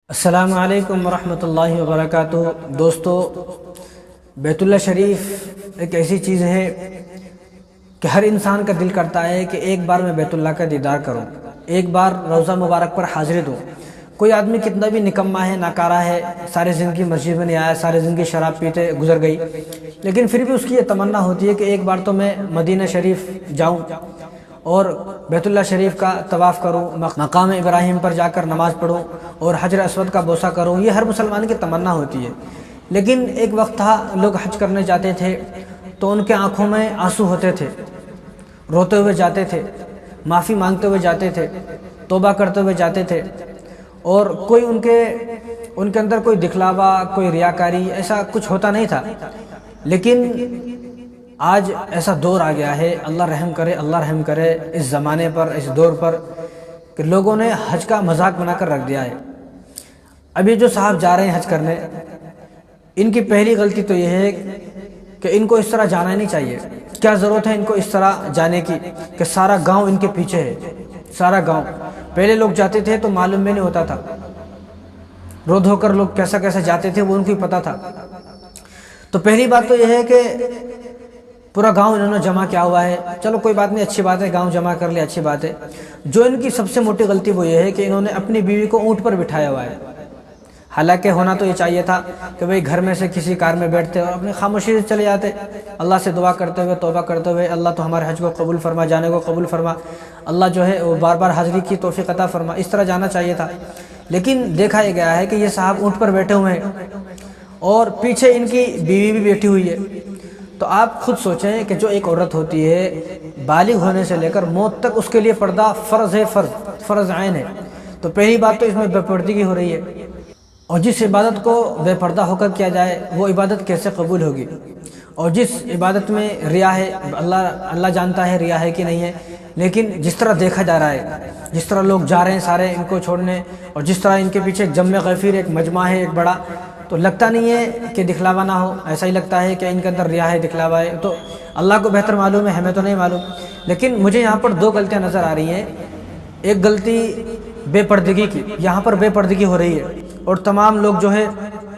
السلام علیکم ورحمۃ اللہ وبرکاتہ۔ دوستو، بیت اللہ شریف ایک ایسی چیز ہے کہ ہر انسان کا دل کرتا ہے کہ ایک بار میں بیت اللہ کا دیدار کروں، ایک بار روضہ مبارک پر حاضری دوں۔ کوئی آدمی کتنا بھی نکما ہے، ناکارہ ہے، ساری زندگی مسجد میں نہیں آیا، ساری زندگی شراب پیتے گزر گئی، لیکن پھر بھی اس کی یہ تمنا ہوتی ہے کہ ایک بار تو میں مدینہ شریف جاؤں اور بیت اللہ شریف کا طواف کروں، مقام ابراہیم پر جا کر نماز پڑھوں اور حجر اسود کا بوسہ کروں۔ یہ ہر مسلمان کی تمنا ہوتی ہے۔ لیکن ایک وقت تھا، لوگ حج کرنے جاتے تھے تو ان کے آنکھوں میں آنسو ہوتے تھے، روتے ہوئے جاتے تھے، معافی مانگتے ہوئے جاتے تھے، توبہ کرتے ہوئے جاتے تھے، اور کوئی ان کے اندر کوئی دکھلاوا، کوئی ریاکاری ایسا کچھ ہوتا نہیں تھا۔ لیکن آج ایسا دور آ گیا ہے، اللہ رحم کرے، اللہ رحم کرے اس زمانے پر، اس دور پر، کہ لوگوں نے حج کا مذاق بنا کر رکھ دیا ہے۔ اب یہ جو صاحب جا رہے ہیں حج کرنے، ان کی پہلی غلطی تو یہ ہے کہ ان کو اس طرح جانا ہی نہیں چاہیے۔ کیا ضرورت ہے ان کو اس طرح جانے کی کہ سارا گاؤں ان کے پیچھے ہے، سارا گاؤں۔ پہلے لوگ جاتے تھے تو معلوم بھی نہیں ہوتا تھا، رو دھو کر لوگ کیسا کیسا جاتے تھے وہ ان کو ہی پتا تھا۔ تو پہلی بات تو یہ ہے کہ پورا گاؤں انہوں نے جمع کیا ہوا ہے۔ چلو کوئی بات نہیں، اچھی بات ہے، گاؤں جمع کر لیا، اچھی بات ہے۔ جو ان کی سب سے موٹی غلطی وہ یہ ہے کہ انہوں نے اپنی بیوی کو اونٹ پر بٹھایا ہوا ہے۔ حالانکہ ہونا تو یہ چاہیے تھا کہ بھئی گھر میں سے کسی کار میں بیٹھتے اور اپنی خاموشی سے چلے جاتے، اللہ سے دعا کرتے ہوئے، توبہ کرتے ہوئے، اللہ تو ہمارے حج کو قبول فرما، جانے کو قبول فرما، اللہ جو ہے وہ بار بار حاضری کی توفیق عطا فرما، اس طرح جانا چاہیے تھا۔ لیکن دیکھا یہ گیا ہے کہ یہ صاحب اونٹ پر بیٹھے ہوئے ہیں اور پیچھے ان کی بیوی بھی بیٹھی ہوئی ہے۔ تو آپ خود سوچیں کہ جو ایک عورت ہوتی ہے، بالغ ہونے سے لے کر موت تک اس کے لیے پردہ فرض ہے، فرض عین ہے۔ تو پہلی بات تو اس میں بے پردگی ہو رہی ہے، اور جس عبادت کو بے پردہ ہو کر کیا جائے وہ عبادت کیسے قبول ہوگی؟ اور جس عبادت میں ریا ہے، اللہ جانتا ہے ریا ہے کہ نہیں ہے، لیکن جس طرح دیکھا جا رہا ہے، جس طرح لوگ جا رہے ہیں سارے ان کو چھوڑنے، اور جس طرح ان کے پیچھے ایک جم غفیر، ایک مجمع ہے ایک بڑا، تو لگتا نہیں ہے کہ دکھلاوا نہ ہو، ایسا ہی لگتا ہے کہ ان کے اندر ریا ہے، دکھلاوا ہے۔ تو اللہ کو بہتر معلوم ہے، ہمیں تو نہیں معلوم۔ لیکن مجھے یہاں پر دو غلطیاں نظر آ رہی ہیں۔ ایک غلطی بے پردگی کی، یہاں پر بے پردگی ہو رہی ہے، اور تمام لوگ جو ہے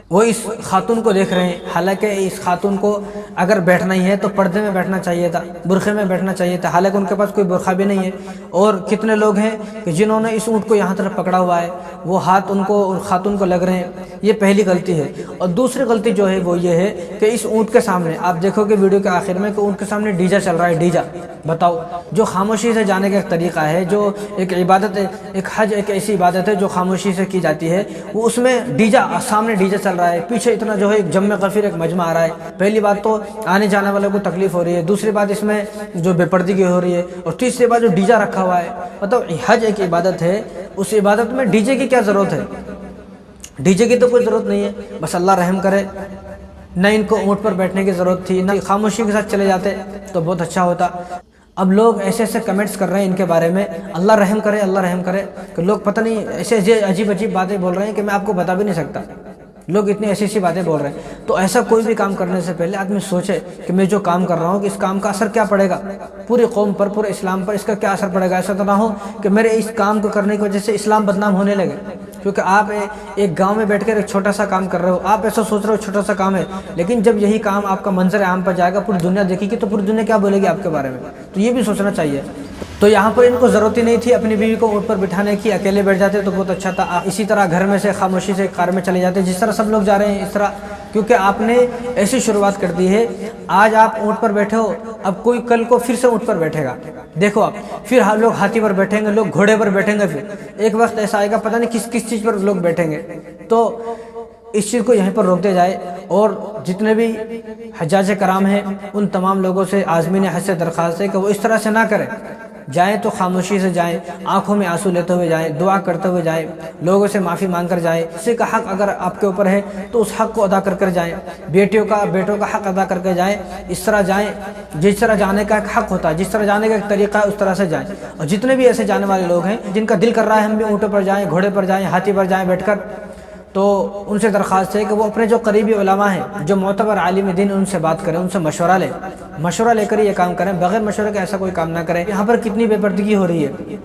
وہ اس خاتون کو دیکھ رہے ہیں۔ حالانکہ اس خاتون کو اگر بیٹھنا ہی ہے تو پردے میں بیٹھنا چاہیے تھا، برقعے میں بیٹھنا چاہیے تھا، حالانکہ ان کے پاس کوئی برقع بھی نہیں ہے۔ اور کتنے لوگ ہیں کہ جنہوں نے اس اونٹ کو یہاں طرف پکڑا ہوا ہے، وہ ہاتھ ان کو اور خاتون کو لگ رہے ہیں۔ یہ پہلی غلطی ہے۔ اور دوسری غلطی جو ہے وہ یہ ہے کہ اس اونٹ کے سامنے آپ دیکھو کہ ویڈیو کے آخر میں کہ اونٹ کے سامنے ڈیجا چل رہا ہے، ڈیجا۔ بتاؤ، جو خاموشی سے جانے کا ایک طریقہ ہے، جو ایک عبادت ہے، ایک حج ایک ایسی عبادت ہے جو خاموشی سے کی جاتی ہے، وہ اس میں ڈیجا، سامنے ڈیجا چل رہا ہے، پیچھے اتنا جو ہے ایک جم غفیر، ایک مجمع آ رہا ہے۔ پہلی بات تو آنے جانے والوں کو تکلیف ہو رہی ہے، دوسری بات اس میں جو بے پردگی ہو رہی ہے، اور تیسری بات جو ڈیجا رکھا ہوا ہے۔ مطلب حج ایک عبادت ہے، اس عبادت میں ڈیجے کی کیا ضرورت ہے؟ ڈیجے کی تو کوئی ضرورت نہیں ہے۔ بس اللہ رحم کرے، نہ ان کو اونٹ پر بیٹھنے کی ضرورت تھی، نہ خاموشی کے ساتھ چلے جاتے تو بہت اچھا ہوتا۔ اب لوگ ایسے ایسے کمنٹس کر رہے ہیں ان کے بارے میں، اللہ رحم کرے، اللہ رحم کرے، کہ لوگ پتہ نہیں ایسے عجیب عجیب باتیں بول رہے ہیں کہ میں آپ کو بتا بھی نہیں سکتا۔ لوگ اتنی ایسی ایسی باتیں بول رہے ہیں۔ تو ایسا کوئی بھی کام کرنے سے پہلے آدمی سوچے کہ میں جو کام کر رہا ہوں کہ اس کام کا اثر کیا پڑے گا پوری قوم پر، پورے اسلام پر، اس کا کیا اثر پڑے گا۔ ایسا تو نہ ہو کہ میرے اس کام کو کرنے کی وجہ سے اسلام بدنام ہونے لگے۔ کیونکہ آپ ایک گاؤں میں بیٹھ کر ایک چھوٹا سا کام کر رہے ہو، آپ ایسا سوچ رہے ہو چھوٹا سا کام ہے، لیکن جب یہی کام آپ کا منظر عام پر جائے گا، پوری دنیا دیکھے گی، تو پوری دنیا کیا بولے گی آپ کے بارے میں؟ تو یہ بھی سوچنا چاہیے۔ تو یہاں پر ان کو ضرورت ہی نہیں تھی اپنی بیوی کو اونٹ پر بٹھانے کی، اکیلے بیٹھ جاتے تو بہت اچھا تھا۔ اسی طرح گھر میں سے خاموشی سے کار میں چلے جاتے، جس طرح سب لوگ جا رہے ہیں اس طرح۔ کیونکہ آپ نے ایسی شروعات کر دی ہے، آج آپ اونٹ پر بیٹھے ہو، اب کوئی کل کو پھر سے اونٹ پر بیٹھے گا، دیکھو آپ، پھر لوگ ہاتھی پر بیٹھیں گے، لوگ گھوڑے پر بیٹھیں گے، پھر ایک وقت ایسا آئے گا پتہ نہیں کس کس چیز پر لوگ بیٹھیں گے۔ تو اس چیز کو یہیں پر روک دیا جائے، اور جتنے بھی حجاج کرام ہیں ان تمام لوگوں سے عازمین حج سے درخواست ہے کہ وہ اس طرح سے نہ کریں۔ جائیں تو خاموشی سے جائیں، آنکھوں میں آنسو لیتے ہوئے جائیں، دعا کرتے ہوئے جائیں، لوگوں سے معافی مانگ کر جائیں۔ کسی کا حق اگر آپ کے اوپر ہے تو اس حق کو ادا کر جائیں، بیٹوں کا حق ادا کر کے جائیں۔ اس طرح جائیں جس طرح جانے کا ایک حق ہوتا ہے، جس طرح جانے کا ایک طریقہ ہے، اس طرح سے جائیں۔ اور جتنے بھی ایسے جانے والے لوگ ہیں جن کا دل کر رہا ہے ہم بھی اونٹوں پر جائیں، گھوڑے پر جائیں، ہاتھی پر جائیں بیٹھ کر، تو ان سے درخواست ہے کہ وہ اپنے جو قریبی علماء ہیں، جو معتبر عالم دین، ان سے بات کریں، ان سے مشورہ لے کر یہ کام کریں، بغیر مشورے کے ایسا کوئی کام نہ کریں۔ یہاں پر کتنی بے پردگی ہو رہی ہے،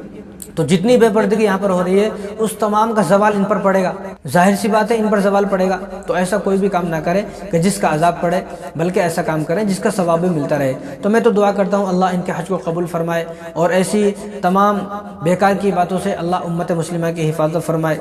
تو جتنی بے پردگی یہاں پر ہو رہی ہے اس تمام کا زوال ان پر پڑے گا، ظاہر سی بات ہے ان پر زوال پڑے گا۔ تو ایسا کوئی بھی کام نہ کرے کہ جس کا عذاب پڑے، بلکہ ایسا کام کریں جس کا ثواب بھی ملتا رہے۔ تو میں تو دعا کرتا ہوں اللہ ان کے حج کو قبول فرمائے اور ایسی تمام بیکار کی باتوں سے اللہ امت مسلمہ کی حفاظت فرمائے۔